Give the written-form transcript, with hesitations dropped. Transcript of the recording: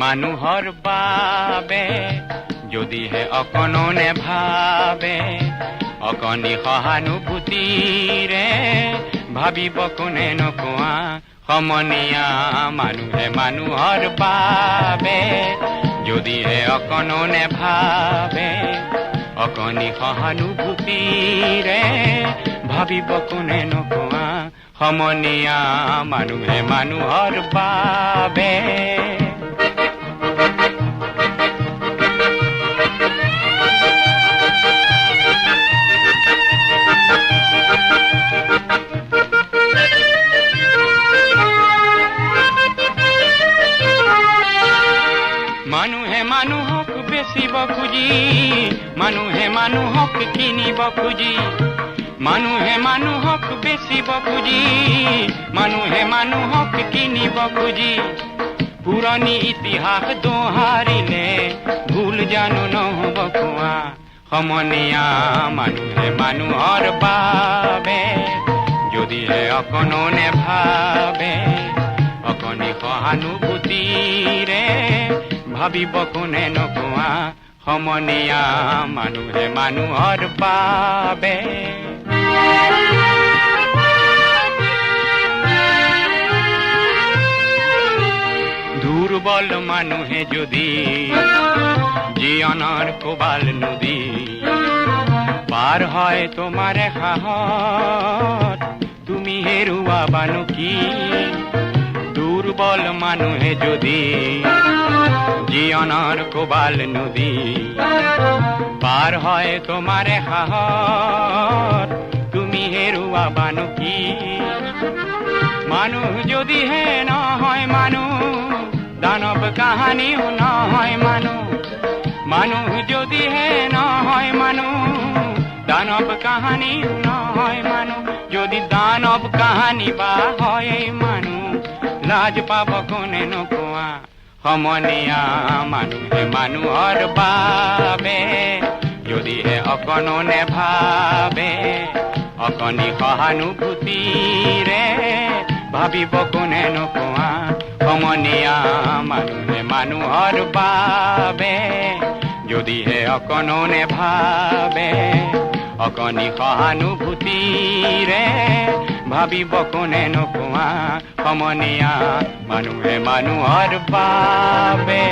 মানুহৰ বাবে যদিহে অকণো নেভাবে অকণি সহানুভূতিৰে ভাবিব কোনে নকোৱা সমনীয়া মানুহে মানুহৰ বাবে যদিহে অকণো নেভাবে অকণি সহানুভূতিৰে ভাবিব কোনে নকোৱা সমনীয়া মানুহে মানুহৰ বাবে মানুহে মানুহক বেচিব খুজি মানুহে মানুহক কিনিব খুজি মানুহে মানুহক বেচিব খুজি মানুহে মানুহক কিনিব খুজি পুৰণি ইতিহাস দোহাৰিলে ভুল জানো নহব কোৱা সমনীয়া মানুহে মানুহৰ বাবে যদিহে অকণো নেভাবে অকণি সহানুভূতিৰে ভাবিব কোনে নকোৱা সমনীয়া মানুহে মানুহৰ বাবে দুৰ্বল মানুহে যদি জীৱনৰ কোবাল নদী পাৰ হয় তোমাৰ সাহত তুমি হেৰুৱাবানো কি দুৰ্বল মানুহে যদি জীৱনৰ কোবাল নদী পাৰ হয় তোমাৰ সাহত তুমি হেৰুৱাবানো কি মানুহ যদিহে নহয় মানুহ দানৱ কাহানিও নহয় মানুহ মানুহ যদিহে নহয় মানুহ দানৱ কাহানিও নহয় মানুহ যদি দানৱ কাহানি বা হয় মানুহ লাজ পাব কোনে নকোৱা সমনীয়া মানুহে মানুহৰ বাবে যদিহে অকণো নেভাবে অকণি সহানুভূতিৰে ভাবিব কোনে নকোৱা সমনীয়া মানুহে মানুহৰ বাবে যদিহে অকণো নেভাবে অকণি সহানুভূতিৰে ভাবিব কোনে নকোৱা সমনীয়া মানুহে মানুহৰ বাবে